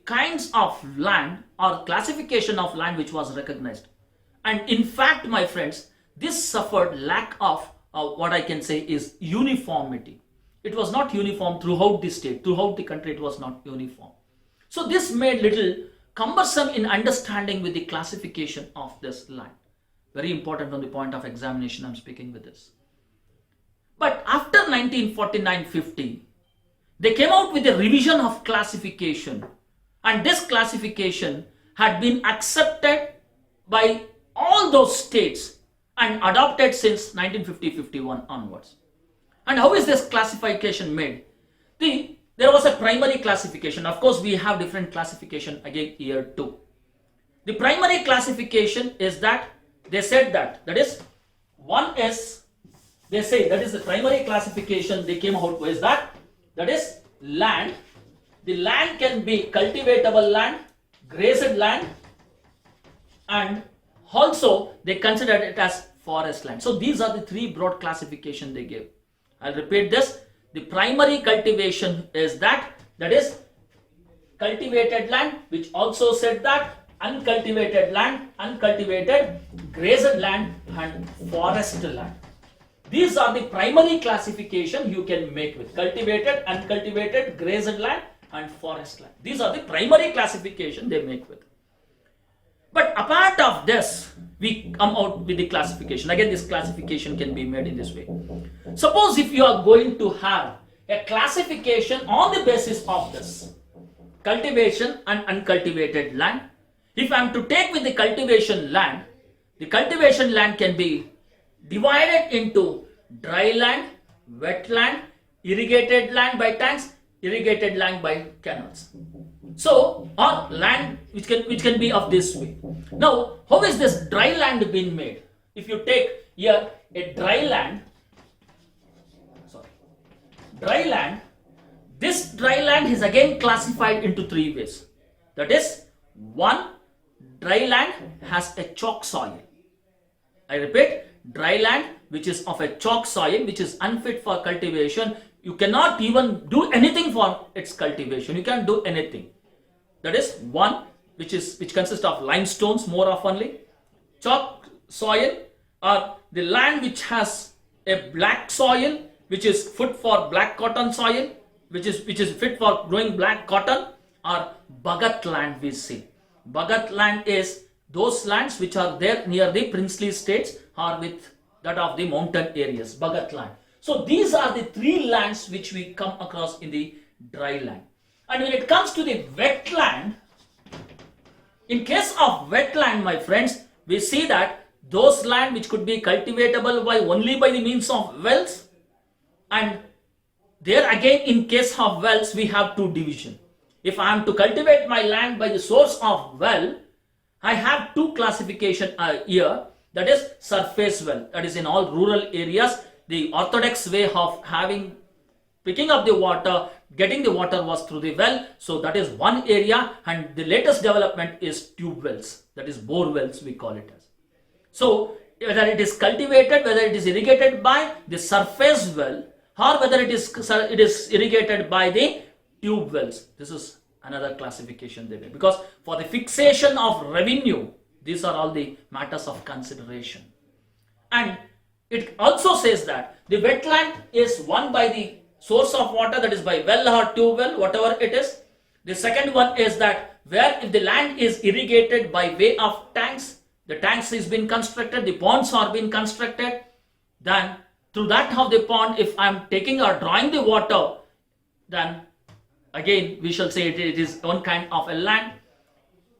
kinds of land or classification of land which was recognized. And in fact, my friends, this suffered lack of what I can say is uniformity. It was not uniform throughout the state, throughout the country. It was not uniform. So this made little cumbersome in understanding with the classification of this land. Very important from the point of examination I'm speaking with this. But after 1949-50, they came out with a revision of classification, and this classification had been accepted by all those states and adopted since 1950-51 onwards. And how is this classification made? There was a primary classification. Of course, we have different classification again here too. The primary classification is that they said that is one is, they say that is the primary classification they came out with, that is land. The land can be cultivatable land, grazed land, and also they considered it as forest land. So these are the 3 broad classification they gave. I'll repeat this. The primary cultivation is that is cultivated land, which also said that uncultivated land, uncultivated, grazed land, and forest land. These are the primary classification you can make with cultivated, uncultivated, grazed land, and forest land. These are the primary classification they make with. But apart of this, we come out with the classification. Again, this classification can be made in this way. Suppose if you are going to have a classification on the basis of this cultivation and uncultivated land, if I am to take with the cultivation land can be divided into dry land, wet land, irrigated land by tanks, irrigated land by canals. So, or land which can be of this way. Now, how is this dry land being made? If you take here a dry land, this dry land is again classified into 3 ways. That is, 1, dry land has a chalk soil. I repeat, dry land which is of a chalk soil, which is unfit for cultivation. You cannot even do anything for its cultivation. You can't do anything. That is 1, which consists of limestones more oftenly, chalk soil, or the land which has a black soil, which is fit for black cotton soil, which is fit for growing black cotton, or Bhagat land we see. Bhagat land is those lands which are there near the princely states or with that of the mountain areas, Bhagat land. So these are the 3 lands which we come across in the dry land. And when it comes to the wetland, in case of wetland, my friends, we see that those land which could be cultivatable only by the means of wells, and there again in case of wells we have 2 division. If I am to cultivate my land by the source of well, I have 2 classification here, that is surface well, that is in all rural areas the orthodox way of picking up the water, getting the water was through the well. So that is one area, and the latest development is tube wells, that is bore wells we call it as. So whether it is cultivated, whether it is irrigated by the surface well, or whether it is irrigated by the tube wells, this is another classification they made, because for the fixation of revenue, these are all the matters of consideration. And it also says that the wetland is one by the source of water, that is by well or tube well, whatever it is. The second one is that where if the land is irrigated by way of tanks, the tanks is being constructed, the ponds are being constructed, then through that of the pond, if I am taking or drawing the water, then again we shall say it is one kind of a land.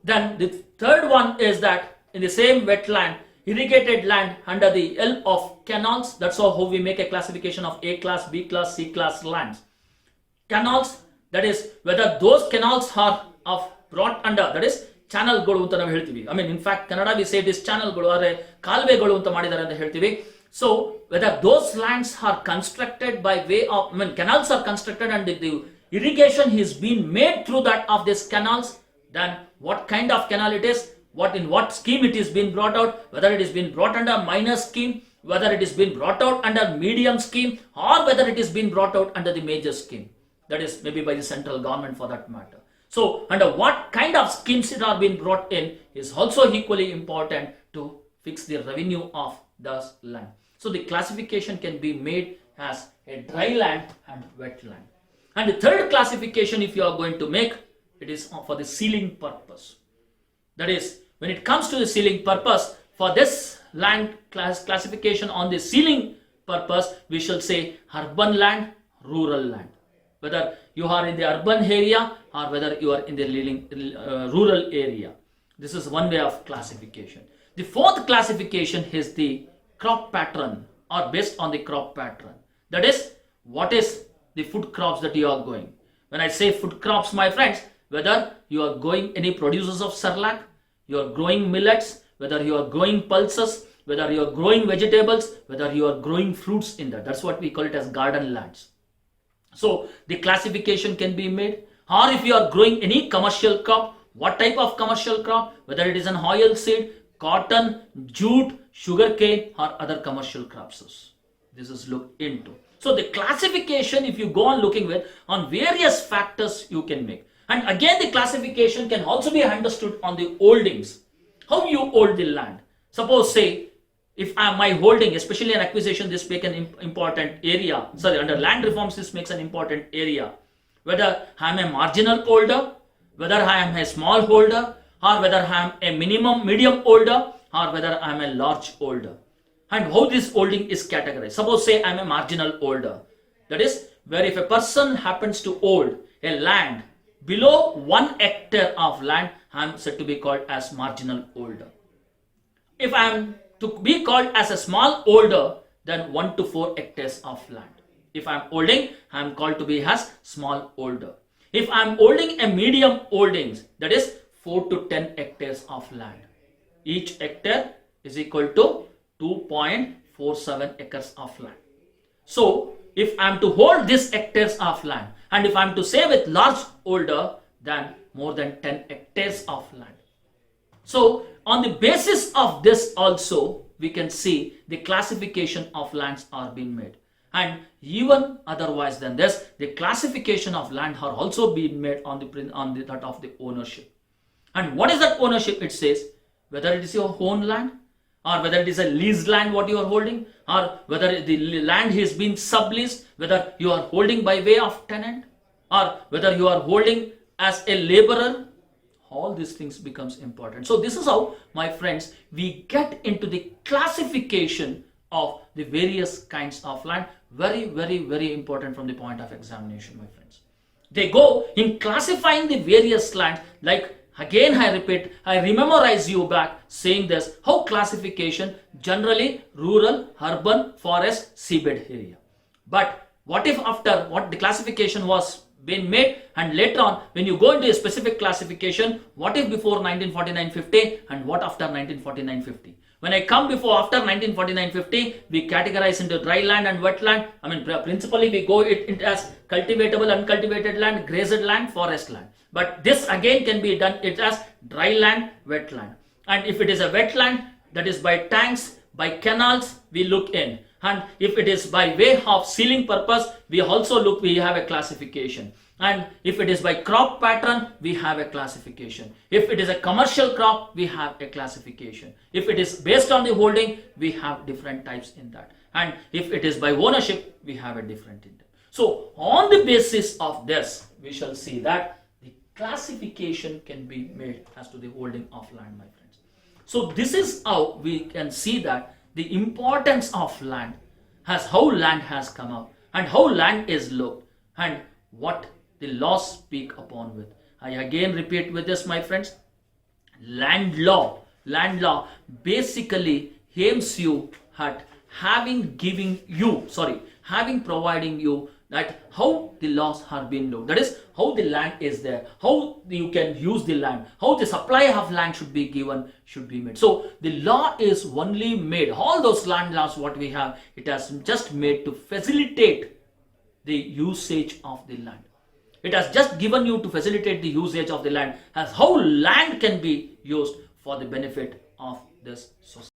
Then the third one is that in the same wetland, irrigated land under the help of canals, that's how we make a classification of A class, B class, C class lands. Canals, that is whether those canals are brought under, that is ಚಾನಲ್ಗಳು ಅಂತ ನಾವು ಹೇಳ್ತೀವಿ. I mean, in fact, Kannada we say it is ಚಾನಲ್ಗಳು, ಆದರೆ ಕಾಲುವೆಗಳು ಅಂತ ಮಾಡಿದ್ದಾರೆ ಅಂತ ಹೇಳ್ತೀವಿ. So whether those lands are constructed by way of, I mean, canals are constructed and the irrigation is being made through that of these canals, then what kind of canal it is, in what scheme it is being brought out, whether it is being brought under minor scheme, whether it is being brought out under medium scheme, or whether it is being brought out under the major scheme, that is maybe by the central government for that matter. So under what kind of schemes it are being brought in is also equally important to fix the revenue of the land. So the classification can be made as a dry land and wet land. And the third classification, if you are going to make, it is for the sealing purpose. That is, when it comes to the sealing purpose, for this land classification on the sealing purpose, we shall say urban land, rural land. Whether you are in the urban area or whether you are in the rural area. This is one way of classification. The fourth classification is the crop pattern, or based on the crop pattern. That is, what is the food crops that you are going. When I say food crops, my friends, whether you are growing any producers of sarlac, you are growing millets, whether you are growing pulses, whether you are growing vegetables, whether you are growing fruits in that. That's what we call it as garden lands. So the classification can be made. Or if you are growing any commercial crop, what type of commercial crop, whether it is an oil seed, cotton, jute, sugarcane, or other commercial crops. This is looked into. So the classification, if you go on looking with, on various factors you can make. And again, the classification can also be understood on the holdings. How you hold the land. Suppose, say, if my holding, especially an acquisition, this makes an important area. Sorry, under land reforms, this makes an important area. Whether I am a marginal holder, whether I am a small holder, or whether I am a medium holder, or whether I am a large holder. And how this holding is categorized. Suppose, say, I am a marginal holder. That is, where if a person happens to hold a land below 1 hectare of land, I am said to be called as marginal holder. If I am to be called as a small holder, then 1 to 4 hectares of land. If I am holding, I am called to be as small holder. If I am holding a medium holdings, that is 4 to 10 hectares of land. Each hectare is equal to 2.47 acres of land. So if I am to hold this hectares of land, and if I am to say with large holder, then more than 10 hectares of land. So on the basis of this also, we can see the classification of lands are being made. And even otherwise than this, the classification of land are also being made on the that of the ownership. And what is that ownership? It says whether it is your own land, or whether it is a leased land what you are holding, or whether the land is being subleased, whether you are holding by way of tenant, or whether you are holding as a laborer. All these things becomes important. So this is how, my friends, we get into the classification of the various kinds of land. Very, very, very important from the point of examination, my friends. They go in classifying the various lands, like, again I repeat, I memorize you back saying this, how classification generally rural, urban, forest, seabed area. But what if after what the classification was been made, and later on when you go into a specific classification, what if before 1949-50 and what after 1949-50? When I come before after 1949-50, we categorize into dry land and wet land. I mean, principally we go it as cultivatable, uncultivated land, grazed land, forest land. But this again can be done it as dry land, wet land. And if it is a wet land, that is by tanks, by canals, we look in. And if it is by way of sealing purpose, we also look, we have a classification. And if it is by crop pattern, we have a classification. If it is a commercial crop, we have a classification. If it is based on the holding, we have different types in that. And if it is by ownership, we have a different in that. So on the basis of this, we shall see that the classification can be made as to the holding of land, my friends. So this is how we can see that the importance of land, has how land has come up and how land is looked and what the laws speak upon with. I again repeat with this, my friends. Land law basically aims you at having providing you that how the laws are being looked. That is how the land is there, how you can use the land, how the supply of land should be given, should be made. So the law is only made, all those land laws what we have, it has just made to facilitate the usage of the land. It has just given you to facilitate the usage of the land as how land can be used for the benefit of this society.